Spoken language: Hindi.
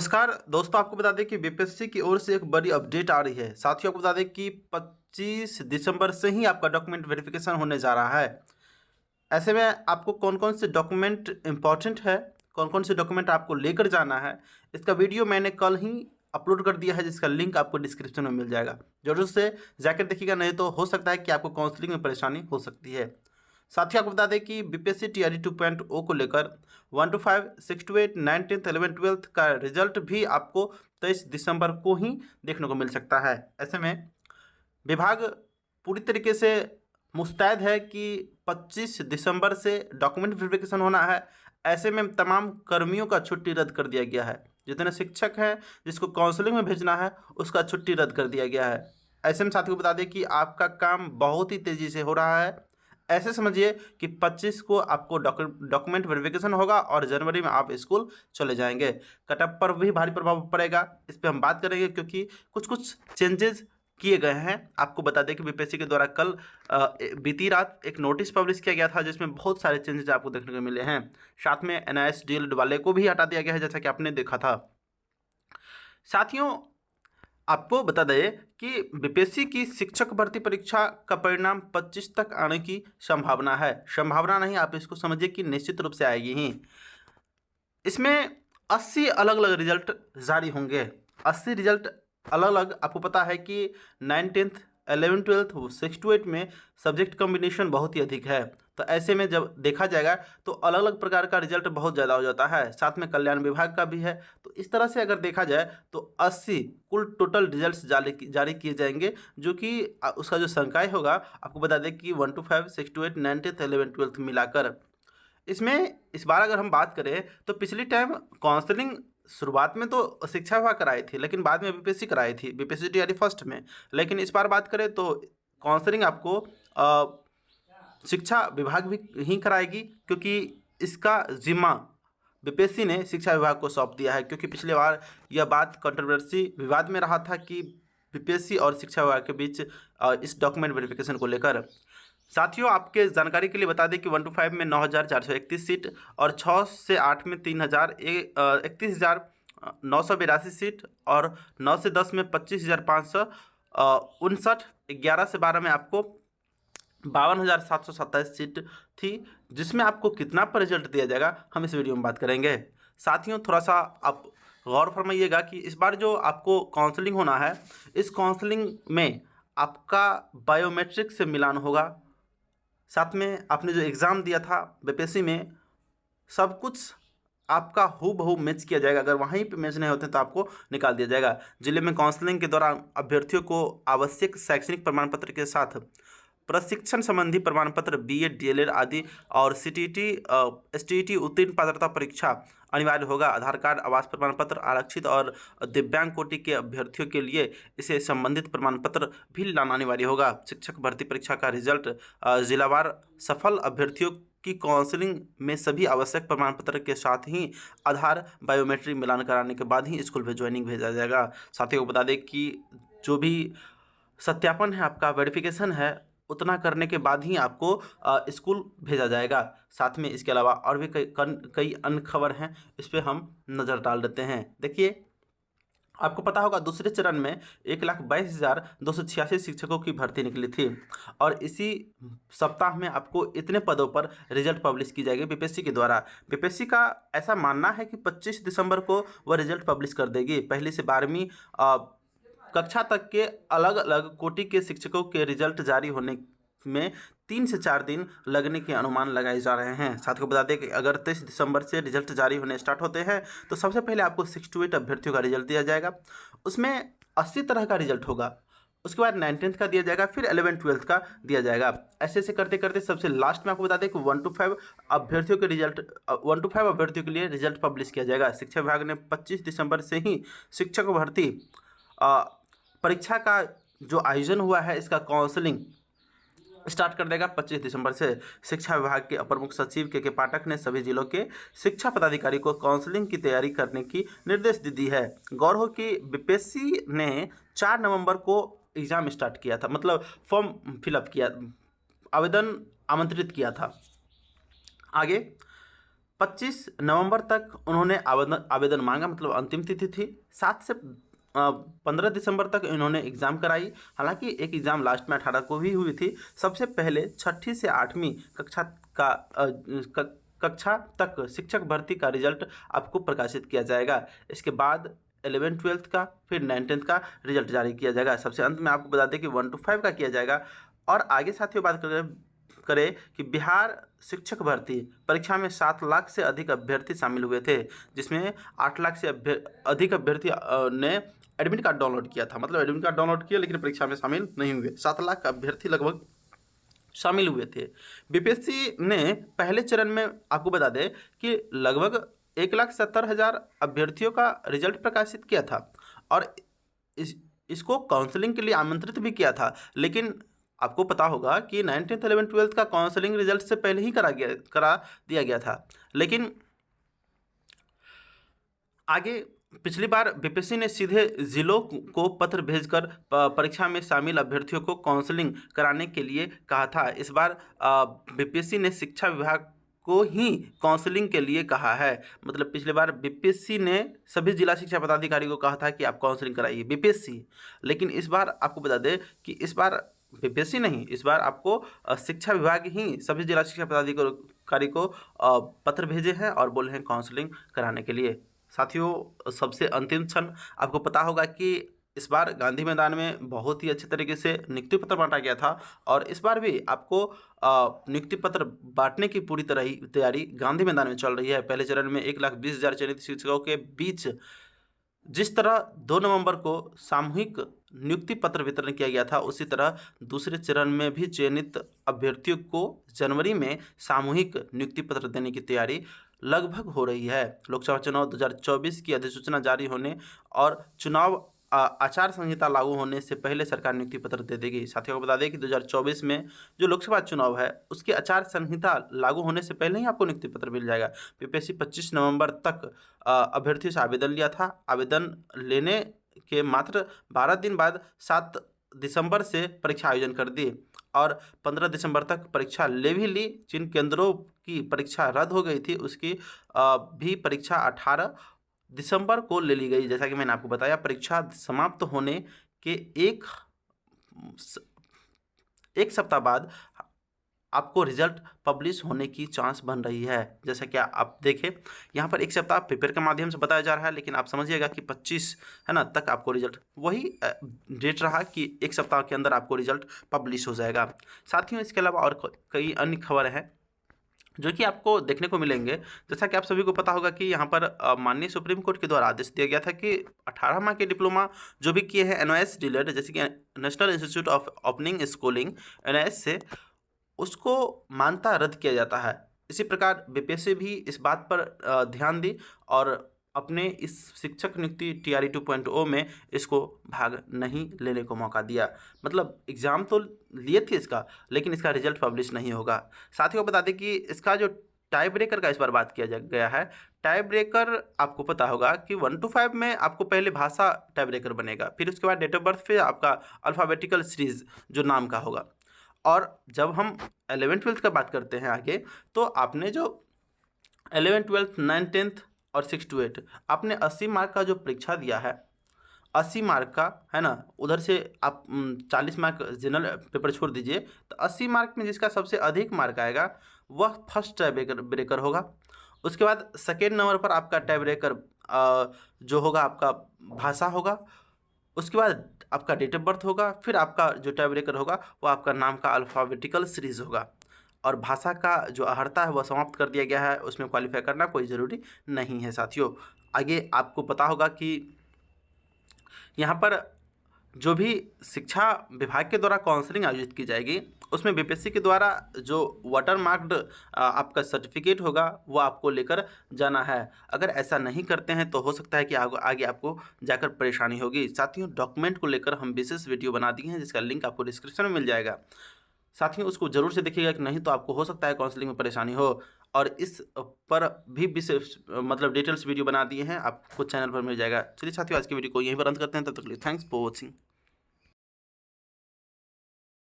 नमस्कार दोस्तों, आपको बता दें कि बीपीएससी की ओर से एक बड़ी अपडेट आ रही है। साथियों, आपको बता दें कि 25 दिसंबर से ही आपका डॉक्यूमेंट वेरिफिकेशन होने जा रहा है। ऐसे में आपको कौन कौन से डॉक्यूमेंट इंपॉर्टेंट है, कौन कौन से डॉक्यूमेंट आपको लेकर जाना है, इसका वीडियो मैंने कल ही अपलोड कर दिया है, जिसका लिंक आपको डिस्क्रिप्शन में मिल जाएगा। जरूर से जाकर देखिएगा, नहीं तो हो सकता है कि आपको काउंसलिंग में परेशानी हो सकती है। साथ ही आपको बता दें कि बीपीएससी टीआरई 2.0 को लेकर 1 to 5, 6 to 8, 9, 10, 11, 12 का रिजल्ट भी आपको 23 दिसंबर को ही देखने को मिल सकता है। ऐसे में विभाग पूरी तरीके से मुस्तैद है कि 25 दिसंबर से डॉक्यूमेंट वेरिफिकेशन होना है। ऐसे में तमाम कर्मियों का छुट्टी रद्द कर दिया गया है। जितने शिक्षक हैं जिसको काउंसलिंग में भेजना है, उसका छुट्टी रद्द कर दिया गया है। ऐसे में साथियों को बता दें कि आपका काम बहुत ही तेज़ी से हो रहा है। ऐसे समझिए कि 25 को आपको डॉक्यूमेंट वेरिफिकेशन होगा और जनवरी में आप स्कूल चले जाएंगे। कटअप पर भी भारी प्रभाव पड़ेगा, इस पर हम बात करेंगे, क्योंकि कुछ कुछ चेंजेस किए गए हैं। आपको बता दें कि बीपीएससी के द्वारा कल बीती रात एक नोटिस पब्लिश किया गया था, जिसमें बहुत सारे चेंजेस आपको देखने को मिले हैं। साथ में एनआईएस डीएलएड वाले को भी हटा दिया गया है, जैसा कि आपने देखा था। साथियों, आपको बता दें कि बीपीएससी की शिक्षक भर्ती परीक्षा का परिणाम 25 तक आने की संभावना है। संभावना नहीं, आप इसको समझिए कि निश्चित रूप से आएगी ही। इसमें 80 अलग अलग रिजल्ट जारी होंगे। 80 रिजल्ट अलग अलग। आपको पता है कि 9, 10th, 11, 12, 6 to 8 में सब्जेक्ट कॉम्बिनेशन बहुत ही अधिक है। तो ऐसे में जब देखा जाएगा तो अलग अलग प्रकार का रिजल्ट बहुत ज़्यादा हो जाता है। साथ में कल्याण विभाग का भी है। तो इस तरह से अगर देखा जाए तो 80 कुल टोटल रिजल्ट्स जारी किए जाएंगे, जो कि उसका जो संकाय होगा, आपको बता दें कि 1 to 5, 6 to 8, 9, 10, 11, 12 मिलाकर। इसमें इस बार अगर हम बात करें तो पिछली टाइम काउंसलिंग शुरुआत में तो शिक्षा विभाग कराई थी, लेकिन बाद में बीपीएससी कराई थी, बीपीएससी टीआरई फर्स्ट में। लेकिन इस बार बात करें तो काउंसलिंग आपको शिक्षा विभाग भी ही कराएगी, क्योंकि इसका जिम्मा बीपीएससी ने शिक्षा विभाग को सौंप दिया है। क्योंकि पिछले बार यह बात कंट्रोवर्सी विवाद में रहा था कि बीपीएससी और शिक्षा विभाग के बीच इस डॉक्यूमेंट वेरिफिकेशन को लेकर। साथियों, आपके जानकारी के लिए बता दें कि 1 to 5 में 9,431 सीट और 6 से 8 में 31,982 सीट और 9 से 10 में 25,559, 11 से 12 में आपको 52,727 सीट थी। जिसमें आपको कितना पर रिजल्ट दिया जाएगा, हम इस वीडियो में बात करेंगे। साथियों, थोड़ा सा आप गौर फरमाइएगा कि इस बार जो आपको काउंसलिंग होना है, इस काउंसलिंग में आपका बायोमेट्रिक से मिलान होगा। साथ में आपने जो एग्ज़ाम दिया था बीपीएससी में, सब कुछ आपका हूबहू मैच किया जाएगा। अगर वहीं पे मैच नहीं होते तो आपको निकाल दिया जाएगा। जिले में काउंसलिंग के दौरान अभ्यर्थियों को आवश्यक शैक्षणिक प्रमाण पत्र के साथ प्रशिक्षण संबंधी प्रमाण पत्र, बीएड, डीएलएड आदि और सीटीटी एसटीईटी उत्तीर्ण पात्रता परीक्षा अनिवार्य होगा। आधार कार्ड, आवास प्रमाण पत्र, आरक्षित और दिव्यांग कोटि के अभ्यर्थियों के लिए इसे संबंधित प्रमाण पत्र भी लाना अनिवार्य होगा। शिक्षक भर्ती परीक्षा का रिजल्ट जिलावार सफल अभ्यर्थियों की काउंसलिंग में सभी आवश्यक प्रमाण पत्र के साथ ही आधार बायोमेट्रिक मिलान कराने के बाद ही स्कूल में ज्वाइनिंग भेजा जाएगा। साथियों को बता दें कि जो भी सत्यापन है, आपका वेरिफिकेशन है, उतना करने के बाद ही आपको स्कूल भेजा जाएगा। साथ में इसके अलावा और भी कई अन्य खबर हैं, इस पर हम नज़र डाल देते हैं। देखिए, आपको पता होगा दूसरे चरण में 1,22,286 शिक्षकों की भर्ती निकली थी और इसी सप्ताह में आपको इतने पदों पर रिजल्ट पब्लिश की जाएगी बीपीएससी के द्वारा। बीपीएससी का ऐसा मानना है कि 25 दिसंबर को वह रिजल्ट पब्लिश कर देगी। पहली से 12वीं कक्षा तक के अलग अलग कोटि के शिक्षकों के रिजल्ट जारी होने में 3 से 4 दिन लगने के अनुमान लगाए जा रहे हैं। साथ ही बता दें कि अगर 23 दिसंबर से रिजल्ट जारी होने स्टार्ट होते हैं तो सबसे पहले आपको 6 to 8 अभ्यर्थियों का रिजल्ट दिया जाएगा। उसमें 80 तरह का रिजल्ट होगा। उसके बाद 9, 10th का दिया जाएगा, फिर 11, 12 का दिया जाएगा। ऐसे ऐसे करते करते सबसे लास्ट में आपको बता दें कि 1 to 5 अभ्यर्थियों के रिजल्ट 1 to 5 अभ्यर्थियों के लिए रिजल्ट पब्लिश किया जाएगा। शिक्षा विभाग ने 25 दिसंबर से ही शिक्षक भर्ती परीक्षा का जो आयोजन हुआ है, इसका काउंसलिंग स्टार्ट कर देगा 25 दिसंबर से। शिक्षा विभाग के अपर मुख्य सचिव के पाठक ने सभी जिलों के शिक्षा पदाधिकारी को काउंसलिंग की तैयारी करने की निर्देश दी है। गौर हो कि बीपीएससी ने 4 नवंबर को एग्ज़ाम स्टार्ट किया था, मतलब फॉर्म फिलअप किया, आवेदन आमंत्रित किया था। आगे 25 नवंबर तक उन्होंने आवेदन मांगा, मतलब अंतिम तिथि थी। 7 से 15 दिसंबर तक इन्होंने एग्ज़ाम कराई। हालांकि एक एग्ज़ाम लास्ट में 18 को भी हुई थी। सबसे पहले 6ठी से 8वीं कक्षा का कक्षा तक शिक्षक भर्ती का रिजल्ट आपको प्रकाशित किया जाएगा। इसके बाद 11th-12th का, फिर 9th-10th का रिजल्ट जारी किया जाएगा। सबसे अंत में आपको बता दें कि 1 to 5 का किया जाएगा। और आगे साथियों बात करें कि बिहार शिक्षक भर्ती परीक्षा में 7 लाख से अधिक अभ्यर्थी शामिल हुए थे, जिसमें 8 लाख से अधिक अभ्यर्थी ने एडमिट कार्ड डाउनलोड किया था। मतलब एडमिट कार्ड डाउनलोड किया लेकिन परीक्षा में शामिल नहीं हुए। 7 लाख अभ्यर्थी लगभग शामिल हुए थे। बीपीएससी ने पहले चरण में आपको बता दें कि लगभग 1,70,000 अभ्यर्थियों का रिजल्ट प्रकाशित किया था और इसको काउंसलिंग के लिए आमंत्रित भी किया था। लेकिन आपको पता होगा कि 9th, 11th, 12th का काउंसलिंग रिजल्ट से पहले ही करा दिया गया था। लेकिन आगे पिछली बार बीपीएससी ने सीधे जिलों को पत्र भेजकर परीक्षा में शामिल अभ्यर्थियों को काउंसलिंग कराने के लिए कहा था। इस बार बीपीएससी ने शिक्षा विभाग को ही काउंसलिंग के लिए कहा है। मतलब पिछली बार बीपीएससी ने सभी जिला शिक्षा पदाधिकारी को कहा था कि आप काउंसलिंग कराइए, बीपीएससी। लेकिन इस बार आपको बता दें कि इस बार बीपीएससी नहीं, इस बार आपको शिक्षा विभाग ही सभी जिला शिक्षा पदाधिकारी को पत्र भेजे हैं और बोले हैं काउंसलिंग कराने के लिए। साथियों, सबसे अंतिम क्षण आपको पता होगा कि इस बार गांधी मैदान में बहुत ही अच्छे तरीके से नियुक्ति पत्र बांटा गया था और इस बार भी आपको नियुक्ति पत्र बांटने की पूरी तरह ही तैयारी गांधी मैदान में चल रही है। पहले चरण में 1,20,000 चयनित शिक्षकों के बीच जिस तरह 2 नवंबर को सामूहिक नियुक्ति पत्र वितरण किया गया था, उसी तरह दूसरे चरण में भी चयनित अभ्यर्थियों को जनवरी में सामूहिक नियुक्ति पत्र देने की तैयारी लगभग हो रही है। लोकसभा चुनाव 2024 की अधिसूचना जारी होने और चुनाव आचार संहिता लागू होने से पहले सरकार नियुक्ति पत्र दे देगी। साथियों को बता दें कि 2024 में जो लोकसभा चुनाव है उसके आचार संहिता लागू होने से पहले ही आपको नियुक्ति पत्र मिल जाएगा। बीपीएससी 25 नवंबर तक अभ्यर्थियों से आवेदन लिया था। आवेदन लेने के मात्र 12 दिन बाद 7 दिसंबर से परीक्षा आयोजन कर दी और 15 दिसंबर तक परीक्षा ले भी ली। जिन केंद्रों की परीक्षा रद्द हो गई थी उसकी भी परीक्षा 18 दिसंबर को ले ली गई। जैसा कि मैंने आपको बताया, परीक्षा समाप्त होने के एक सप्ताह बाद आपको रिजल्ट पब्लिश होने की चांस बन रही है। जैसा कि आप देखें यहाँ पर एक सप्ताह पेपर के माध्यम से बताया जा रहा है, लेकिन आप समझिएगा कि 25 है ना तक आपको रिजल्ट, वही डेट रहा कि एक सप्ताह के अंदर आपको रिजल्ट पब्लिश हो जाएगा। साथियों, इसके अलावा और कई अन्य खबर हैं जो कि आपको देखने को मिलेंगे। जैसा कि आप सभी को पता होगा कि यहाँ पर माननीय सुप्रीम कोर्ट के द्वारा आदेश दिया गया था कि 18 माह के डिप्लोमा जो भी किए हैं NIS डिलेड, जैसे कि national institute of opening schooling NIS से, उसको मान्यता रद्द किया जाता है। इसी प्रकार बीपीएससी भी इस बात पर ध्यान दी और अपने इस शिक्षक नियुक्ति TRE 2.0 में इसको भाग नहीं लेने को मौका दिया। मतलब एग्ज़ाम तो लिए थे इसका, लेकिन इसका रिजल्ट पब्लिश नहीं होगा। साथियों को बता दें कि इसका जो टाई ब्रेकर का इस बार बात किया गया है। टाई ब्रेकर आपको पता होगा कि 1 to 5 में आपको पहले भाषा टाई ब्रेकर बनेगा, फिर उसके बाद डेट ऑफ बर्थ, फिर आपका अल्फ़ाबेटिकल सीरीज़ जो नाम का होगा। और जब हम 11th 12th का बात करते हैं आगे, तो आपने जो 11th 12th 9th 10th और 6 to 8 आपने 80 मार्क का जो परीक्षा दिया है, 80 मार्क का है ना, उधर से आप 40 मार्क जनरल पेपर छोड़ दीजिए, तो 80 मार्क में जिसका सबसे अधिक मार्क आएगा वह फर्स्ट टाई ब्रेकर होगा। उसके बाद सेकेंड नंबर पर आपका टाई ब्रेकर जो होगा आपका भाषा होगा। उसके बाद आपका डेट ऑफ बर्थ होगा, फिर आपका जो टाई ब्रेकर होगा वो आपका नाम का अल्फ़ाबेटिकल सीरीज़ होगा। और भाषा का जो अर्हता है वह समाप्त कर दिया गया है, उसमें क्वालिफाई करना कोई ज़रूरी नहीं है। साथियों, आगे आपको पता होगा कि यहाँ पर जो भी शिक्षा विभाग के द्वारा काउंसलिंग आयोजित की जाएगी उसमें बीपीएससी के द्वारा जो वाटर मार्क्ड आपका सर्टिफिकेट होगा वो आपको लेकर जाना है। अगर ऐसा नहीं करते हैं तो हो सकता है कि आगे आपको जाकर परेशानी होगी। साथियों, डॉक्यूमेंट को लेकर हम विशेष वीडियो बना दिए हैं जिसका लिंक आपको डिस्क्रिप्शन में मिल जाएगा। साथियों, उसको ज़रूर से देखिएगा कि नहीं तो आपको हो सकता है काउंसलिंग में परेशानी हो। और इस पर भी विशेष मतलब डिटेल्स वीडियो बना दिए हैं, आपको चैनल पर मिल जाएगा। चलिए साथियों, आज की वीडियो को यहीं पर अंत करते हैं। तब तक के लिए थैंक्स फॉर वॉचिंग।